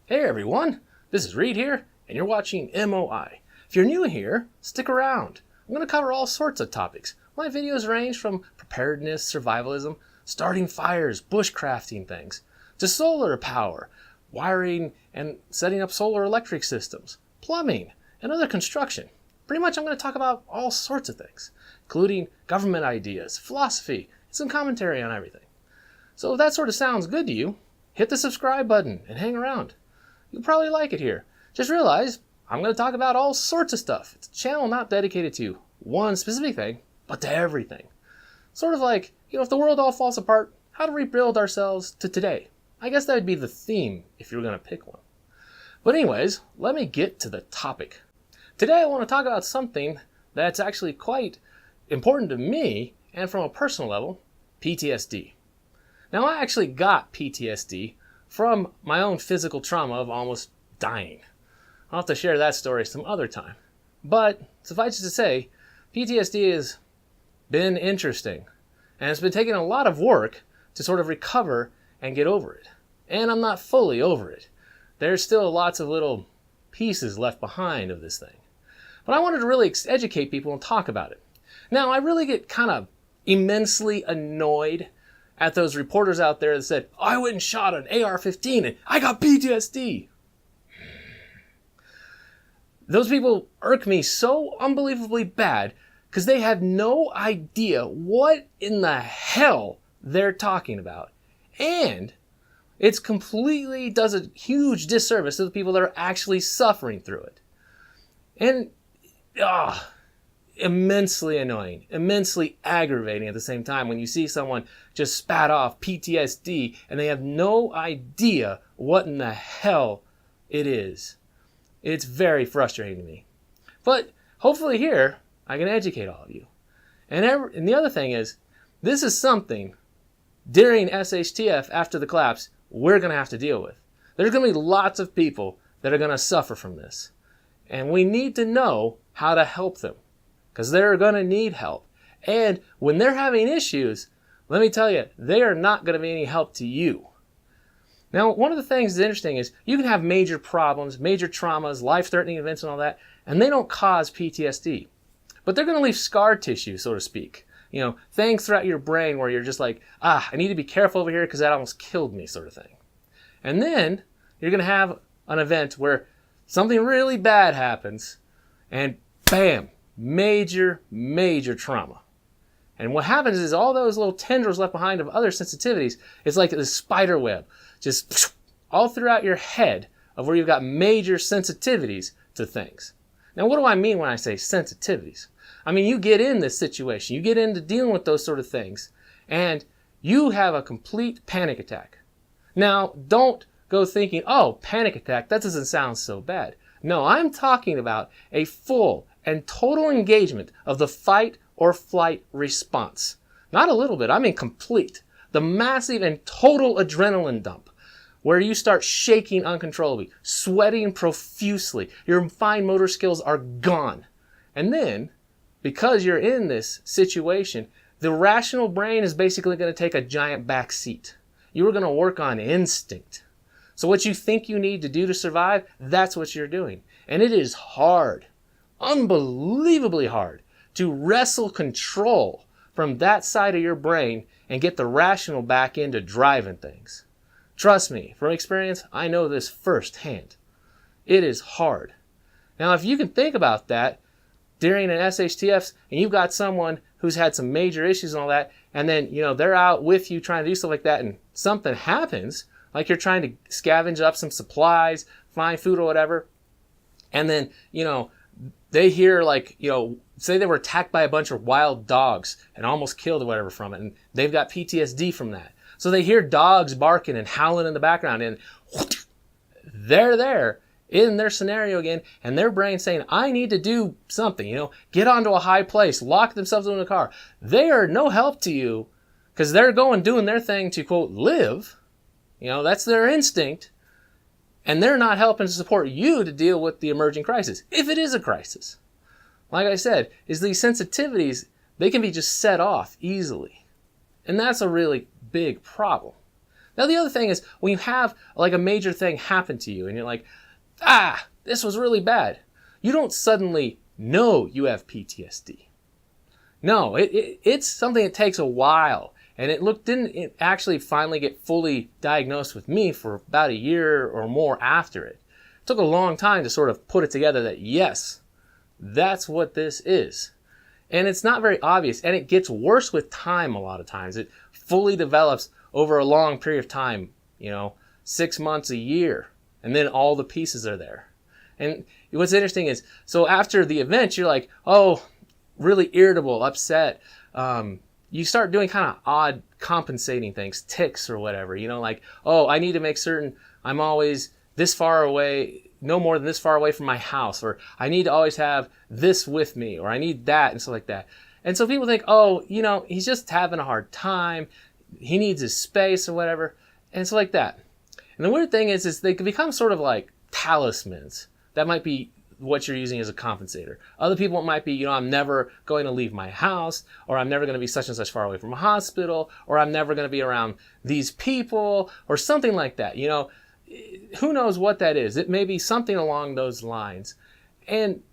Hey everyone, this is Reed here, and you're watching MOI. If you're new here, stick around. I'm going to cover all sorts of topics. My videos range from preparedness, survivalism, starting fires, bushcrafting things, to solar power, wiring and setting up solar electric systems, plumbing, and other construction. Pretty much I'm going to talk about all sorts of things, including government ideas, philosophy, and some commentary on everything. So if that sort of sounds good to you, hit the subscribe button and hang around. You'll probably like it here. Just realize I'm going to talk about all sorts of stuff. It's a channel not dedicated to one specific thing, but to everything. Sort of like, if the world all falls apart, how to rebuild ourselves to today. I guess that would be the theme if you were going to pick one. But anyways, let me get to the topic. Today I want to talk about something that's actually quite important to me and from a personal level, PTSD. Now I actually got PTSD from my own physical trauma of almost dying. I'll have to share that story some other time. But suffice it to say, PTSD has been interesting. And it's been taking a lot of work to sort of recover and get over it. And I'm not fully over it. There's still lots of little pieces left behind of this thing. But I wanted to really educate people and talk about it. Now, I really get kind of immensely annoyed at those reporters out there that said, I went and shot an AR-15 and I got PTSD. Those people irk me so unbelievably bad because they have no idea what in the hell they're talking about. And it's completely does a huge disservice to the people that are actually suffering through it. And, immensely annoying, immensely aggravating at the same time when you see someone just spat off PTSD and they have no idea what in the hell it is. It's very frustrating to me. But hopefully here, I can educate all of you. And the other thing is, this is something during SHTF after the collapse we're going to have to deal with. There's going to be lots of people that are going to suffer from this. And we need to know how to help them. Because they're going to need help. And when they're having issues, let me tell you, they are not going to be any help to you. Now, one of the things that's interesting is you can have major problems, major traumas, life-threatening events and all that, and they don't cause PTSD. But they're going to leave scar tissue, so to speak. Things throughout your brain where you're just like, I need to be careful over here because that almost killed me, sort of thing. And then you're going to have an event where something really bad happens, and bam, major trauma. And what happens is all those little tendrils left behind of other sensitivities, it's like this spider web, just all throughout your head of where you've got major sensitivities to things. Now, what do I mean when I say sensitivities? I mean, you get in this situation, you get into dealing with those sort of things, and you have a complete panic attack. Now, don't go thinking, panic attack, that doesn't sound so bad. No, I'm talking about a full and total engagement of the fight or flight response. Not a little bit, I mean complete. The massive and total adrenaline dump where you start shaking uncontrollably, sweating profusely, your fine motor skills are gone. And then, because you're in this situation, the rational brain is basically going to take a giant back seat. You are going to work on instinct. So what you think you need to do to survive, that's what you're doing. And it is hard. Unbelievably hard to wrestle control from that side of your brain and get the rational back into driving things. Trust me, from experience, I know this firsthand. It is hard. Now, if you can think about that during an SHTF and you've got someone who's had some major issues and all that, and then, they're out with you trying to do stuff like that and something happens, like you're trying to scavenge up some supplies, find food or whatever, and then, they hear say they were attacked by a bunch of wild dogs and almost killed or whatever from it, and they've got PTSD from that. So they hear dogs barking and howling in the background, and they're there in their scenario again, and their brain saying, I need to do something, get onto a high place, lock themselves in a car. They are no help to you because they're doing their thing to, quote, live. That's their instinct. And they're not helping to support you to deal with the emerging crisis, if it is a crisis. Like I said, is these sensitivities, they can be just set off easily. And that's a really big problem. Now, the other thing is when you have like a major thing happen to you and you're like, this was really bad. You don't suddenly know you have PTSD. No, it's something that takes a while. And didn't actually finally get fully diagnosed with me for about a year or more after it. It took a long time to sort of put it together that, yes, that's what this is. And it's not very obvious, and it gets worse with time a lot of times. It fully develops over a long period of time, 6 months, a year, and then all the pieces are there. And what's interesting is, so after the event, you're like, oh, really irritable, upset. You start doing kind of odd compensating things, tics or whatever, like, oh, I need to make certain I'm always this far away, no more than this far away from my house, or I need to always have this with me, or I need that, and stuff like that. And so people think, oh, he's just having a hard time, he needs his space or whatever, and so like that. And the weird thing is they can become sort of like talismans. That might be what you're using as a compensator. Other people, it might be, I'm never going to leave my house, or I'm never going to be such and such far away from a hospital, or I'm never going to be around these people, or something like that. Who knows what that is? It may be something along those lines. And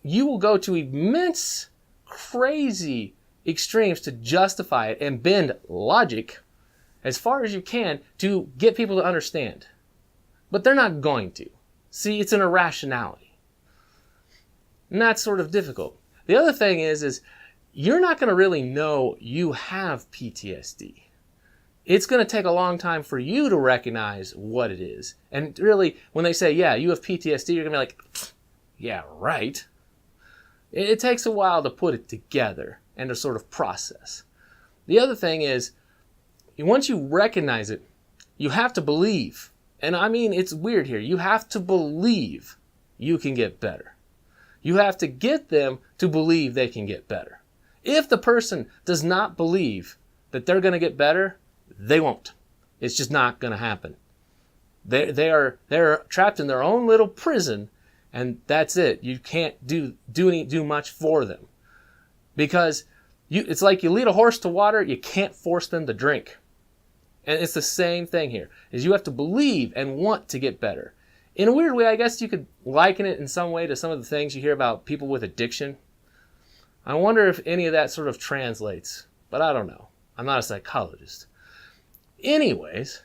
you will go to immense, crazy extremes to justify it and bend logic as far as you can to get people to understand. But they're not going to. See, it's an irrationality. And that's sort of difficult. The other thing is you're not going to really know you have PTSD. It's going to take a long time for you to recognize what it is. And really, when they say, yeah, you have PTSD, you're going to be like, yeah, right. It takes a while to put it together and to sort of process. The other thing is, once you recognize it, you have to believe. And I mean, it's weird here. You have to believe you can get better. You have to get them to believe they can get better. If the person does not believe that they're going to get better, they won't. It's just not going to happen. They're trapped in their own little prison, and that's it. You can't do much for them, because it's like you lead a horse to water. You can't force them to drink. And it's the same thing here. Is you have to believe and want to get better. In a weird way, I guess you could liken it in some way to some of the things you hear about people with addiction. I wonder if any of that sort of translates, but I don't know. I'm not a psychologist. Anyways,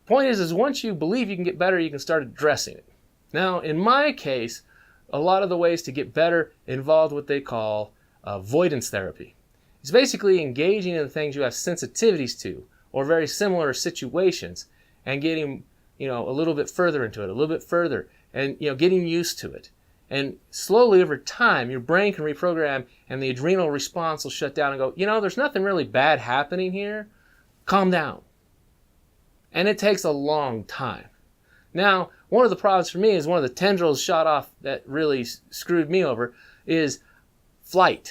point is once you believe you can get better, you can start addressing it. Now, in my case, a lot of the ways to get better involved what they call avoidance therapy. It's basically engaging in the things you have sensitivities to, or very similar situations, and getting a little bit further into it, a little bit further, and getting used to it. And slowly over time, your brain can reprogram, and the adrenal response will shut down and go, there's nothing really bad happening here. Calm down. And it takes a long time. Now, one of the problems for me is one of the tendrils shot off that really screwed me over is flying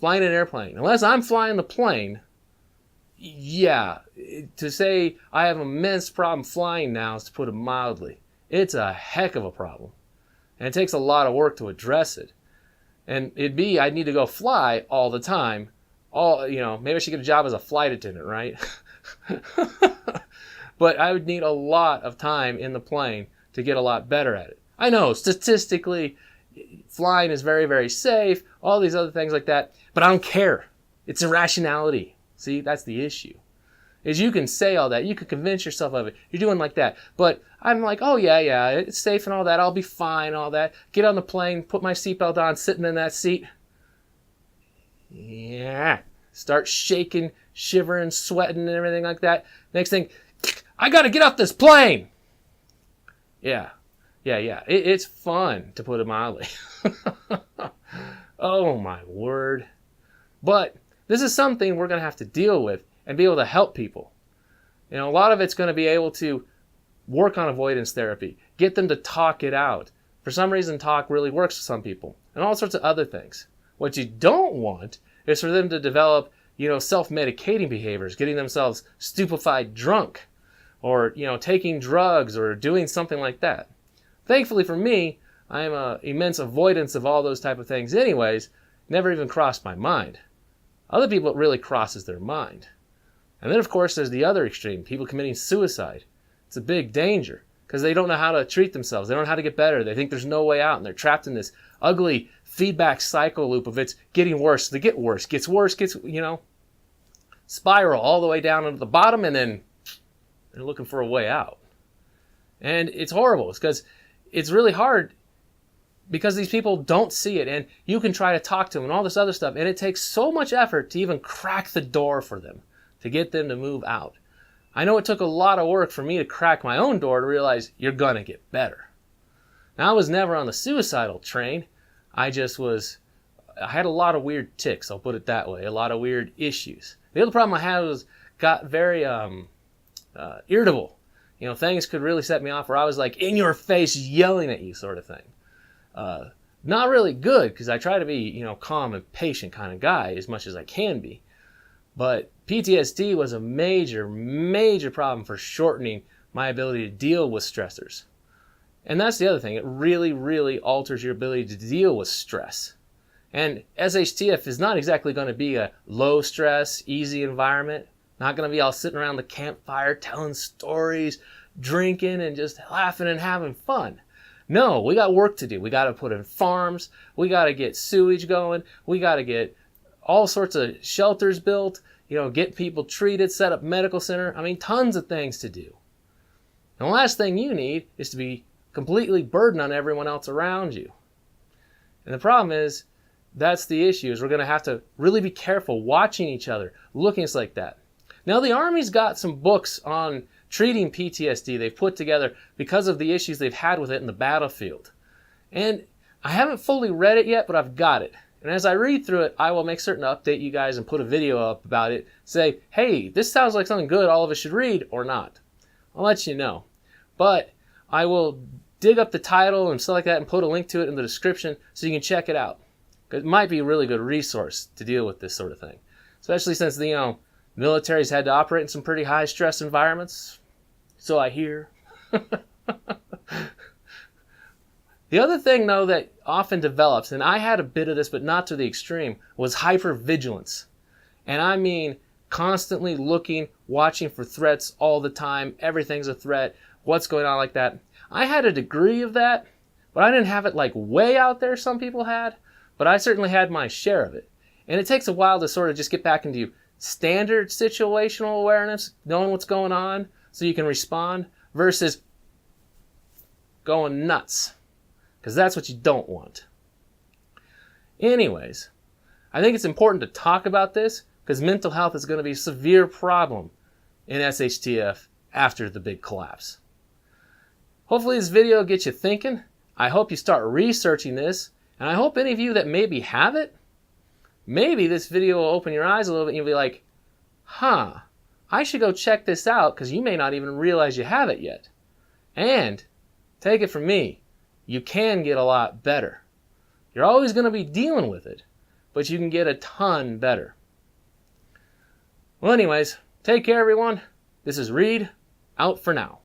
an airplane. Unless I'm flying the plane, yeah, to say I have an immense problem flying now is to put it mildly. It's a heck of a problem. And it takes a lot of work to address it. And I'd need to go fly all the time. Maybe I should get a job as a flight attendant, right? But I would need a lot of time in the plane to get a lot better at it. I know, statistically, flying is very, very safe, all these other things like that, but I don't care. It's irrationality. See, that's the issue. Is you can say all that, you can convince yourself of it, you're doing like that, but I'm like, oh yeah, it's safe and all that, I'll be fine, all that. Get on the plane, put my seatbelt on, sitting in that seat. Yeah. Start shaking, shivering, sweating, and everything like that. Next thing, I gotta get off this plane. Yeah. It's fun, to put it mildly. Oh my word. But this is something we're going to have to deal with and be able to help people. A lot of it's going to be able to work on avoidance therapy, get them to talk it out. For some reason, talk really works for some people, and all sorts of other things. What you don't want is for them to develop, self-medicating behaviors, getting themselves stupefied drunk, or, taking drugs or doing something like that. Thankfully for me, I am an immense avoidance of all those type of things anyways. Never even crossed my mind. Other people, it really crosses their mind. And then, of course, there's the other extreme, people committing suicide. It's a big danger because they don't know how to treat themselves. They don't know how to get better. They think there's no way out, and they're trapped in this ugly feedback cycle loop of it's getting worse. They get worse, gets, spiral all the way down into the bottom, and then they're looking for a way out. And it's horrible. It's because it's really hard because these people don't see it, and you can try to talk to them and all this other stuff, and it takes so much effort to even crack the door for them, to get them to move out. I know it took a lot of work for me to crack my own door to realize you're going to get better. Now, I was never on the suicidal train. I had a lot of weird tics, I'll put it that way, a lot of weird issues. The other problem I had was got very irritable. Things could really set me off where I was like in your face yelling at you sort of thing. Not really good because I try to be, calm and patient kind of guy as much as I can be. But PTSD was a major, major problem for shortening my ability to deal with stressors. And that's the other thing. It really, really alters your ability to deal with stress. And SHTF is not exactly going to be a low stress, easy environment. Not going to be all sitting around the campfire telling stories, drinking, and just laughing and having fun. No, we got work to do. We got to put in farms. We got to get sewage going. We got to get all sorts of shelters built, get people treated, set up medical center. Tons of things to do. And the last thing you need is to be completely burdened on everyone else around you. And the problem is, that's the issue, is we're going to have to really be careful watching each other, looking like that. Now, the Army's got some books on treating PTSD they've put together because of the issues they've had with it in the battlefield. And I haven't fully read it yet, but I've got it. And as I read through it, I will make certain to update you guys and put a video up about it. Say, hey, this sounds like something good all of us should read, or not. I'll let you know. But I will dig up the title and stuff like that and put a link to it in the description so you can check it out. It might be a really good resource to deal with this sort of thing. Especially since the military's had to operate in some pretty high stress environments. So I hear. The other thing, though, that often develops, and I had a bit of this, but not to the extreme, was hypervigilance. And I mean constantly looking, watching for threats all the time. Everything's a threat. What's going on like that? I had a degree of that, but I didn't have it like way out there some people had. But I certainly had my share of it. And it takes a while to sort of just get back into standard situational awareness, knowing what's going on so you can respond, versus going nuts. Because that's what you don't want. Anyways, I think it's important to talk about this because mental health is going to be a severe problem in SHTF after the big collapse. Hopefully this video gets you thinking. I hope you start researching this. And I hope any of you that maybe have it, maybe this video will open your eyes a little bit and you'll be like, I should go check this out because you may not even realize you have it yet. And take it from me, you can get a lot better. You're always going to be dealing with it, but you can get a ton better. Well, anyways, take care, everyone. This is Reed, out for now.